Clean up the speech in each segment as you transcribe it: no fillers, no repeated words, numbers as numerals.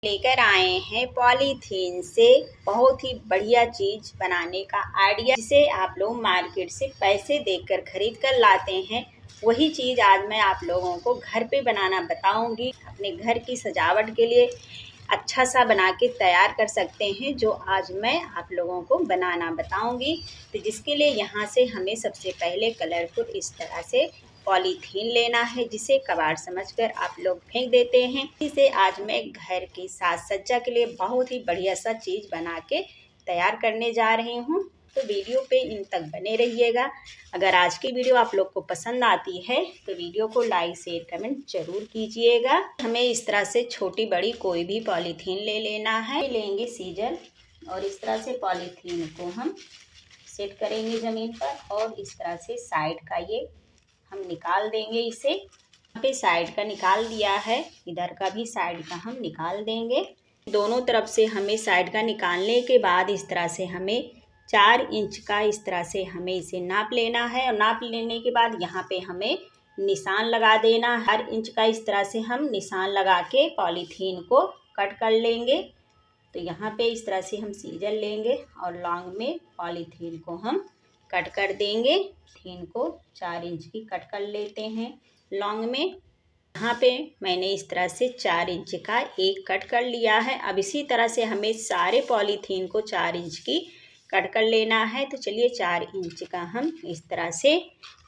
लेकर आए हैं पॉलीथीन से बहुत ही बढ़िया चीज़ बनाने का आइडिया, जिसे आप लोग मार्केट से पैसे देकर खरीद कर लाते हैं। वही चीज़ आज मैं आप लोगों को घर पे बनाना बताऊंगी। अपने घर की सजावट के लिए अच्छा सा बना के तैयार कर सकते हैं, जो आज मैं आप लोगों को बनाना बताऊंगी। तो जिसके लिए यहाँ से हमें सबसे पहले कलरफुल इस तरह से पॉलीथीन लेना है, जिसे कबाड़ समझकर आप लोग फेंक देते हैं। इसे आज मैं घर की साज सज्जा के लिए बहुत ही बढ़िया सा चीज़ बना के तैयार करने जा रही हूँ। तो वीडियो पे इन तक बने रहिएगा। अगर आज की वीडियो आप लोग को पसंद आती है तो वीडियो को लाइक शेयर कमेंट जरूर कीजिएगा। हमें इस तरह से छोटी बड़ी कोई भी पॉलीथीन ले लेना है। लेंगे सीजर और इस तरह से पॉलीथीन को हम सेट करेंगे ज़मीन पर, और इस तरह से साइड का ये हम निकाल देंगे। इसे यहाँ पे साइड का निकाल दिया है, इधर का भी साइड का हम निकाल देंगे। दोनों तरफ से हमें साइड का निकालने के बाद इस तरह से हमें 4 इंच का इस तरह से हमें इसे नाप लेना है। और नाप लेने के बाद यहाँ पे हमें निशान लगा देना। हर इंच का इस तरह से हम निशान लगा के पॉलीथीन को कट कर लेंगे। तो यहाँ पे इस तरह से हम सीजर लेंगे और लॉन्ग में पॉलीथीन को हम कट कर देंगे। थीन को 4 इंच की कट कर लेते हैं लॉन्ग में। यहाँ पे मैंने इस तरह से 4 इंच का एक कट कर लिया है। अब इसी तरह से हमें सारे पॉलीथीन को 4 इंच की कट कर लेना है। तो चलिए 4 इंच का हम इस तरह से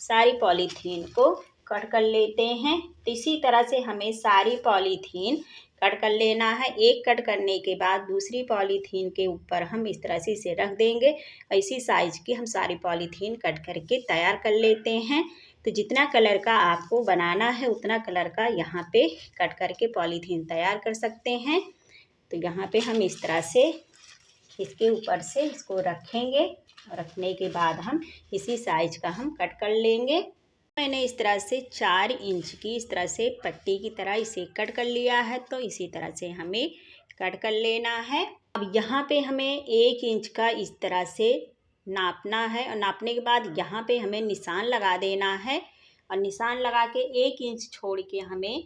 सारी पॉलीथीन को कट कर लेते हैं। तो इसी तरह से हमें सारी पॉलीथीन कट कर लेना है। एक कट करने के बाद दूसरी पॉलीथीन के ऊपर हम इस तरह से इसे रख देंगे। इसी साइज की हम सारी पॉलीथीन कट करके तैयार कर लेते हैं। तो जितना कलर का आपको बनाना है उतना कलर का यहाँ पे कट करके पॉलीथीन तैयार कर सकते हैं। तो यहाँ पे हम इस तरह से इसके ऊपर से इसको रखेंगे, और रखने के बाद हम इसी साइज का हम कट कर लेंगे। मैंने इस तरह से 4 इंच की इस तरह से पट्टी की तरह इसे कट कर लिया है। तो इसी तरह से हमें कट कर लेना है। अब यहाँ पे हमें 1 इंच का इस तरह से नापना है, और नापने के बाद यहाँ पे हमें निशान लगा देना है। और निशान लगा के 1 इंच छोड़ के हमें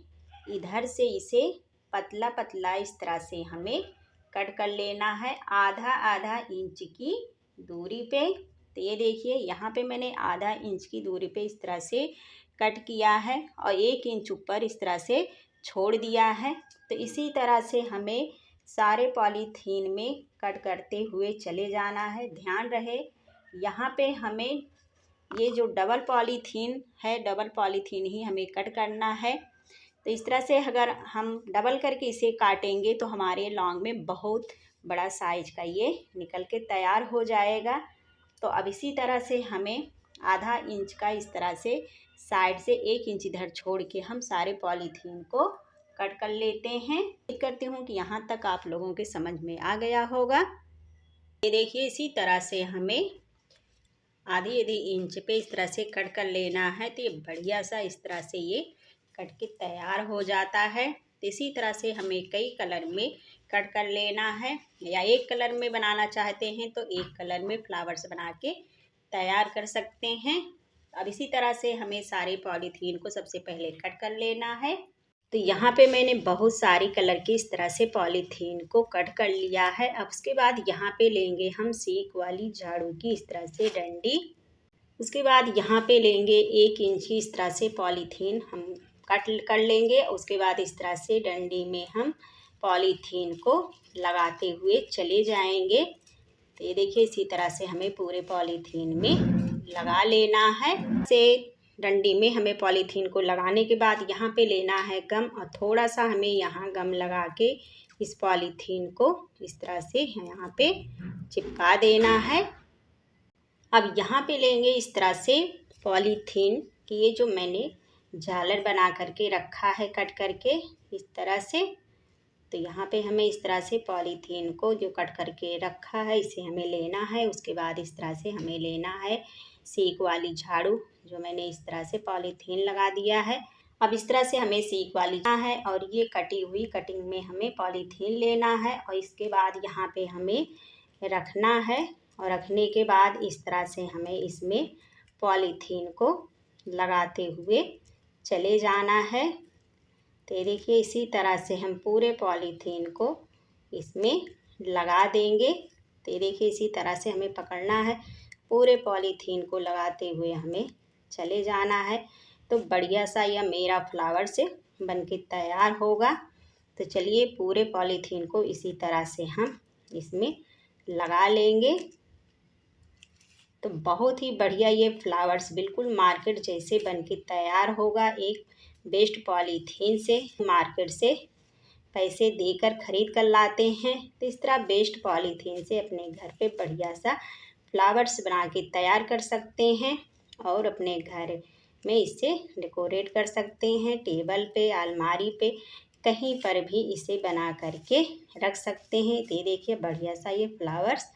इधर से इसे पतला पतला इस तरह से हमें कट कर लेना है, आधा आधा इंच की दूरी पे। तो ये देखिए यहाँ पे मैंने आधा इंच की दूरी पे इस तरह से कट किया है, और 1 इंच ऊपर इस तरह से छोड़ दिया है। तो इसी तरह से हमें सारे पॉलीथीन में कट करते हुए चले जाना है। ध्यान रहे यहाँ पे हमें ये जो डबल पॉलीथीन है, डबल पॉलीथीन ही हमें कट करना है। तो इस तरह से अगर हम डबल करके इसे काटेंगे तो हमारे लॉन्ग में बहुत बड़ा साइज का ये निकल के तैयार हो जाएगा। तो अब इसी तरह से हमें आधा इंच का इस तरह से साइड से 1 इंच इधर छोड़ के हम सारे पॉलीथीन को कट कर लेते हैं। उम्मीद करती हूँ कि यहाँ तक आप लोगों के समझ में आ गया होगा। ये देखिए इसी तरह से हमें आधी आधी इंच पे इस तरह से कट कर लेना है। तो ये बढ़िया सा इस तरह से ये कट के तैयार हो जाता है। तो इसी तरह से हमें कई कलर में कट कर लेना है, या एक कलर में बनाना चाहते हैं तो एक कलर में फ्लावर्स बना के तैयार कर सकते हैं। अब इसी तरह से हमें सारे पॉलीथीन को सबसे पहले कट कर लेना है। तो यहाँ पे मैंने बहुत सारी कलर की इस तरह से पॉलीथीन को कट कर लिया है। अब उसके बाद यहाँ पे लेंगे हम सीक वाली झाड़ू की इस तरह से डंडी। उसके बाद यहाँ पे लेंगे 1 इंच की इस तरह से पॉलीथीन हम कट कर लेंगे। उसके बाद इस तरह से डंडी में हम पॉलीथीन को लगाते हुए चले जाएंगे। तो ये देखिए इसी तरह से हमें पूरे पॉलीथीन में लगा लेना है। से डंडी में हमें पॉलीथीन को लगाने के बाद यहाँ पे लेना है गम, और थोड़ा सा हमें यहाँ गम लगा के इस पॉलीथीन को इस तरह से यहाँ पे चिपका देना है। अब यहाँ पे लेंगे इस तरह से पॉलीथीन की ये जो मैंने झालर बना करके रखा है कट करके इस तरह से। तो यहाँ पे हमें इस तरह से पॉलीथीन को जो कट करके रखा है इसे हमें लेना है। उसके बाद इस तरह से हमें लेना है सीक वाली झाड़ू, जो मैंने इस तरह से पॉलीथीन लगा दिया है। अब इस तरह से हमें सीक वाली है, और ये कटी हुई कटिंग में हमें पॉलीथीन लेना है, और इसके बाद यहाँ पे हमें रखना है। और रखने के बाद इस तरह से हमें इसमें पॉलीथीन को लगाते हुए चले जाना है। तो ये देखिए इसी तरह से हम पूरे पॉलीथीन को इसमें लगा देंगे। तो ये देखिए इसी तरह से हमें पकड़ना है, पूरे पॉलीथीन को लगाते हुए हमें चले जाना है। तो बढ़िया सा यह मेरा फ्लावर से बन के तैयार होगा। तो चलिए पूरे पॉलीथीन को इसी तरह से हम इसमें लगा लेंगे। तो बहुत ही बढ़िया ये फ्लावर्स बिल्कुल मार्केट जैसे बन के तैयार होगा। एक बेस्ट पॉलीथीन से मार्केट से पैसे देकर खरीद कर लाते हैं, तो इस तरह बेस्ट पॉलीथीन से अपने घर पे बढ़िया सा फ्लावर्स बना के तैयार कर सकते हैं और अपने घर में इसे डेकोरेट कर सकते हैं। टेबल पे, अलमारी पे, कहीं पर भी इसे बना करके रख सकते हैं। तो देखिए बढ़िया सा ये फ्लावर्स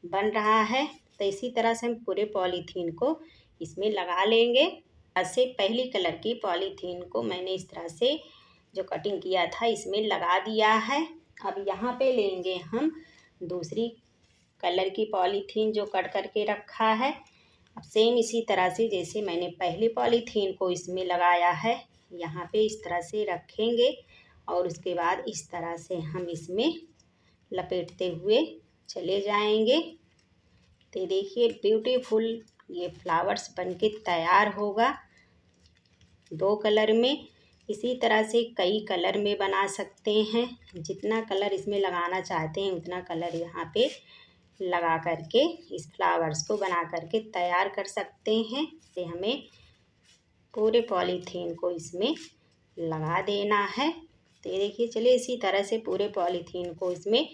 बन रहा है। तो इसी तरह से हम पूरे पॉलीथीन को इसमें लगा लेंगे। ऐसे पहली कलर की पॉलीथीन को मैंने इस तरह से जो कटिंग किया था इसमें लगा दिया है। अब यहाँ पे लेंगे हम दूसरी कलर की पॉलीथीन जो कट करके रखा है। अब सेम इसी तरह से जैसे मैंने पहली पॉलीथीन को इसमें लगाया है, यहाँ पे इस तरह से रखेंगे और उसके बाद इस तरह से हम इसमें लपेटते हुए चले जाएंगे। तो देखिए ब्यूटीफुल ये फ्लावर्स बनके तैयार होगा 2 कलर में। इसी तरह से कई कलर में बना सकते हैं। जितना कलर इसमें लगाना चाहते हैं उतना कलर यहाँ पे लगा करके इस फ्लावर्स को बना करके तैयार कर सकते हैं। तो हमें पूरे पॉलीथीन को इसमें लगा देना है। तो देखिए चलिए इसी तरह से पूरे पॉलीथीन को इसमें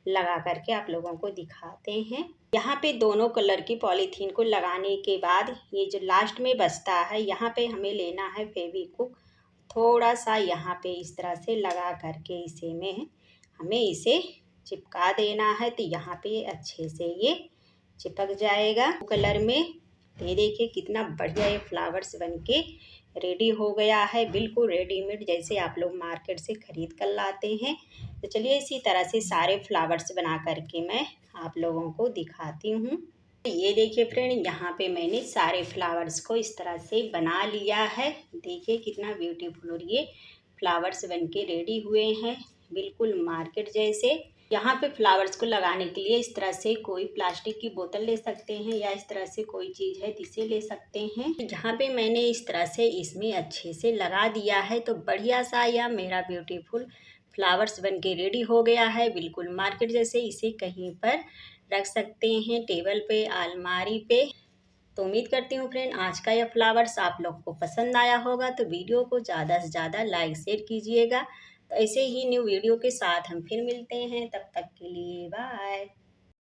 लगा करके आप लोगों को दिखाते हैं। यहाँ पे दोनों कलर की पॉलीथीन को लगाने के बाद ये जो लास्ट में बचता है यहाँ पे हमें लेना है फेविक्विक, थोड़ा सा यहाँ पे इस तरह से लगा करके इसे में हमें इसे चिपका देना है। तो यहाँ पे अच्छे से ये चिपक जाएगा कलर में। ये देखिए कितना बढ़िया ये फ्लावर्स बनके रेडी हो गया है, बिल्कुल रेडीमेड जैसे आप लोग मार्केट से खरीद कर लाते हैं। तो चलिए इसी तरह से सारे फ्लावर्स बना करके मैं आप लोगों को दिखाती हूँ। ये देखिए फ्रेंड यहाँ पे मैंने सारे फ्लावर्स को इस तरह से बना लिया है। देखिए कितना ब्यूटीफुल और ये फ्लावर्स बनके रेडी हुए हैं बिल्कुल मार्केट जैसे। यहाँ पे फ्लावर्स को लगाने के लिए इस तरह से कोई प्लास्टिक की बोतल ले सकते हैं या इस तरह से कोई चीज़ है जिसे ले सकते हैं। यहाँ पे मैंने इस तरह से इसमें अच्छे से लगा दिया है। तो बढ़िया सा यह मेरा ब्यूटीफुल फ्लावर्स बनके रेडी हो गया है बिल्कुल मार्केट जैसे। इसे कहीं पर रख सकते हैं, टेबल पे, अलमारी पे। तो उम्मीद करती हूँ फ्रेंड आज का यह फ्लावर्स आप लोग को पसंद आया होगा। तो वीडियो को ज़्यादा से ज़्यादा लाइक शेयर कीजिएगा। तो ऐसे ही न्यू वीडियो के साथ हम फिर मिलते हैं, तब तक के लिए बाय।